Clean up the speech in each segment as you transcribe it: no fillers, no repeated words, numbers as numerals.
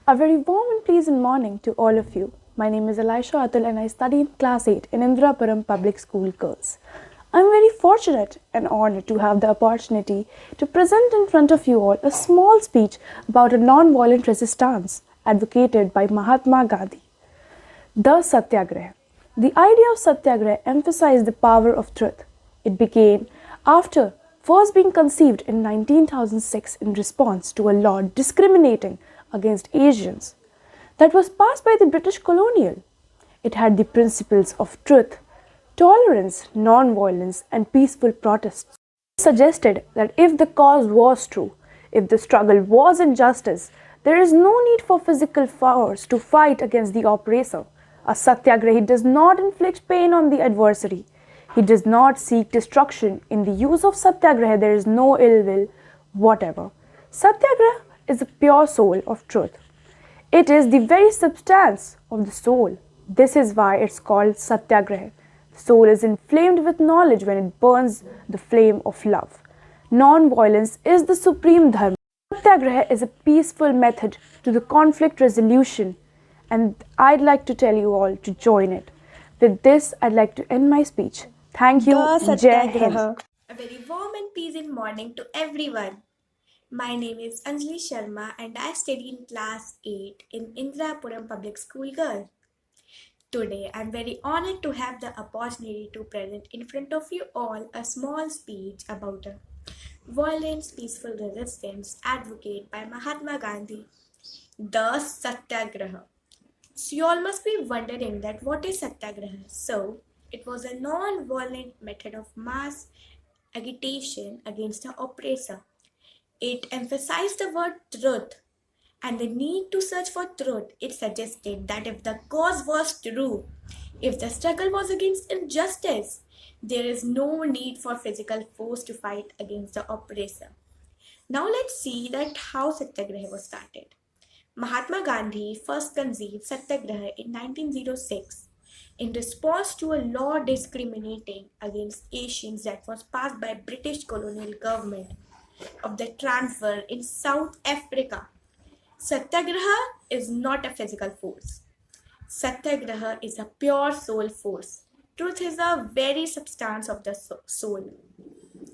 A very warm and pleasant morning to all of you. My name is Elisha Atul and I study in class 8 in Indrapuram Public School Girls. I am very fortunate and honored to have the opportunity to present in front of you all a small speech about a non-violent resistance advocated by Mahatma Gandhi. The Satyagraha. The idea of Satyagraha emphasized the power of truth. It began after first being conceived in 1906 in response to a law discriminating against Asians that was passed by the British colonial. It had the principles of truth, tolerance, non-violence, and peaceful protests. It suggested that if the cause was true, if the struggle was injustice, there is no need for physical force to fight against the oppressor. A satyagrahi does not inflict pain on the adversary. He does not seek destruction. In the use of satyagraha, there is no ill will whatever. Satyagraha is the pure soul of truth. It is the very substance of the soul. This is why it's called Satyagraha. The soul is inflamed with knowledge when it burns the flame of love. Non-violence is the supreme dharma. Satyagraha is a peaceful method to the conflict resolution, and I'd like to tell you all to join it. With this, I'd like to end my speech. Thank you. The Jai Hind. Satyagraha. A very warm and pleasant morning to everyone. My name is Anjali Sharma and I study in class 8 in Indrapuram Public School Girl. Today I am very honored to have the opportunity to present in front of you all a small speech about a violent peaceful resistance advocated by Mahatma Gandhi, the Satyagraha. So you all must be wondering that what is Satyagraha? So it was a non-violent method of mass agitation against the oppressor. It emphasized the word truth and the need to search for truth. It suggested that if the cause was true, if the struggle was against injustice, there is no need for physical force to fight against the oppressor. Now let's see that how Satyagraha was started. Mahatma Gandhi first conceived Satyagraha in 1906 in response to a law discriminating against Asians that was passed by British colonial government of the transfer in South Africa. Satyagraha is not a physical force. Satyagraha is a pure soul force. Truth is the very substance of the soul.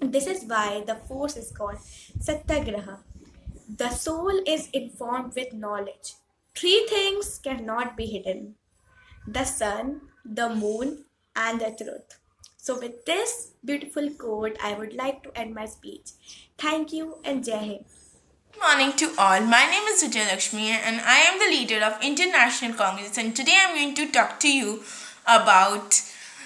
This is why the force is called Satyagraha. The soul is informed with knowledge. Three things cannot be hidden: the sun, the moon, and the truth. So, with this beautiful quote, I would like to end my speech. Thank you and Jai Hind. Good morning to all. My name is Lakshmi and I am the leader of International Congress, and today I am going to talk to you about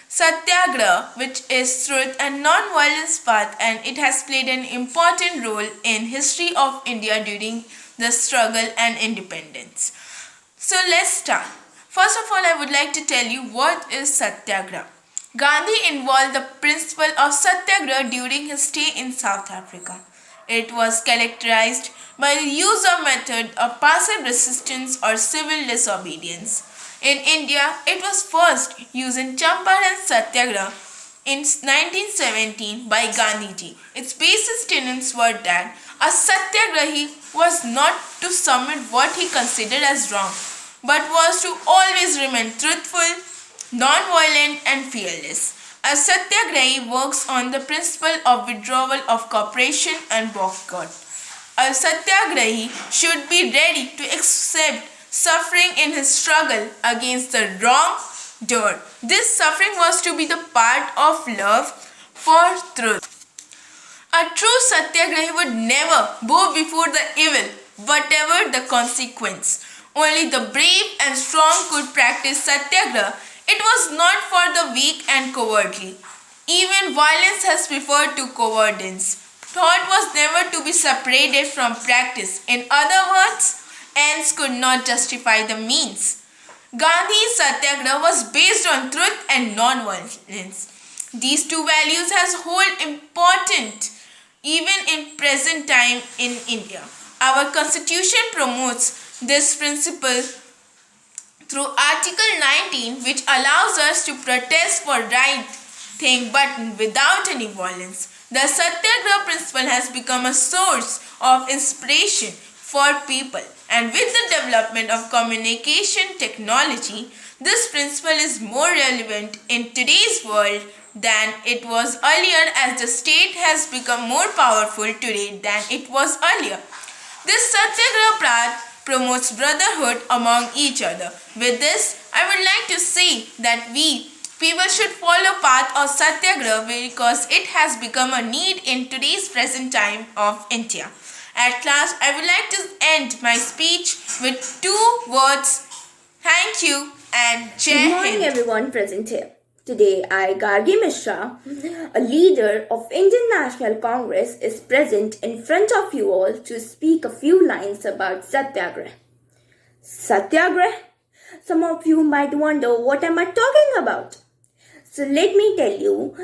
Satyagraha, which is truth and non-violence path, and it has played an important role in history of India during the struggle and independence. So let's start. First of all, I would like to tell you what is Satyagraha. Gandhi involved the principle of Satyagraha during his stay in South Africa. It was characterized by the use of method of passive resistance or civil disobedience. In India, it was first used in Champaran Satyagraha in 1917 by Gandhiji. Its basic tenets were that a Satyagrahi was not to submit what he considered as wrong, but was to always remain truthful, non-violent and fearless. A Satyagrahi works on the principle of withdrawal of cooperation and boycott. A Satyagrahi should be ready to accept suffering in his struggle against the wrongdoer. This suffering was to be the part of love for truth. A true Satyagrahi would never bow before the evil, whatever the consequence. Only the brave and strong could practice Satyagraha. It was not for the weak and cowardly. Even violence has preferred to cowardice. Thought was never to be separated from practice. In other words, ends could not justify the means. Gandhi's Satyagraha was based on truth and non-violence. These two values has hold important even in present time in India. Our constitution promotes this principle through Article 19, which allows us to protest for right thing but without any violence. The Satyagraha principle has become a source of inspiration for people. And with the development of communication technology, this principle is more relevant in today's world than it was earlier, as the state has become more powerful today than it was earlier. This Satyagraha path promotes brotherhood among each other. With this, I would like to say that people should follow path of Satyagraha because it has become a need in today's present time of India. At last, I would like to end my speech with two words: thank you and Jai Good morning, Hind. everyone present here. Today, I, Gargi Mishra, a leader of Indian National Congress, is present in front of you all to speak a few lines about Satyagraha. Satyagraha? Some of you might wonder, what am I talking about? So let me tell you,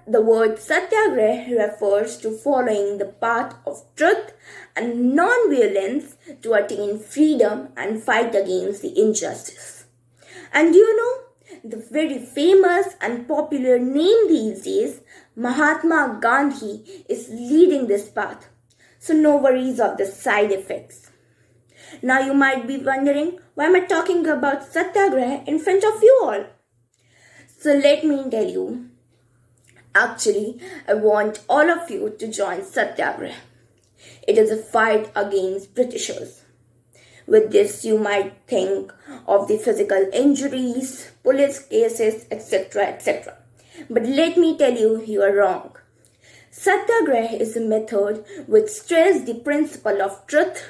the word Satyagraha refers to following the path of truth and non-violence to attain freedom and fight against the injustice. And you know, the very famous and popular name these days, Mahatma Gandhi, is leading this path. So no worries of the side effects. Now you might be wondering, why am I talking about Satyagraha in front of you all? So let me tell you, actually, I want all of you to join Satyagraha. It is a fight against Britishers. With this, you might think of the physical injuries, police cases, etc., etc. But let me tell you, you are wrong. Satyagraha is a method which stresses the principle of truth,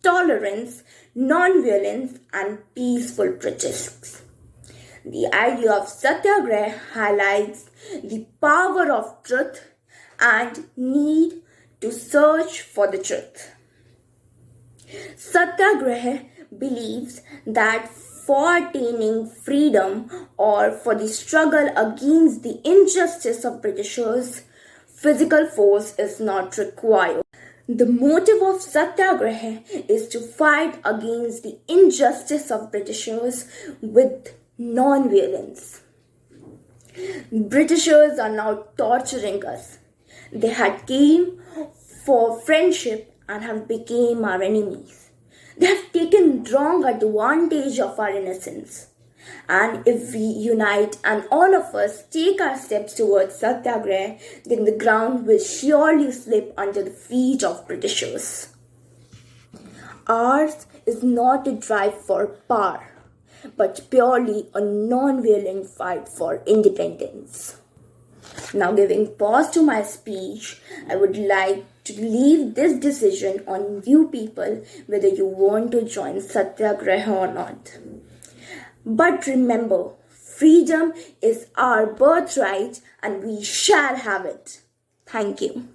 tolerance, non-violence, and peaceful protests. The idea of Satyagraha highlights the power of truth and need to search for the truth. Satyagraha believes that for attaining freedom or for the struggle against the injustice of Britishers, physical force is not required. The motive of Satyagraha is to fight against the injustice of Britishers with non-violence. Britishers are now torturing us. They had came for friendship and have become our enemies. They have taken wrong advantage of our innocence. And if we unite and all of us take our steps towards Satyagraha, then the ground will surely slip under the feet of Britishers. Ours is not a drive for power, but purely a non-violent fight for independence. Now, giving pause to my speech, I would like to leave this decision on you people whether you want to join Satyagraha or not. But remember, freedom is our birthright and we shall have it. Thank you.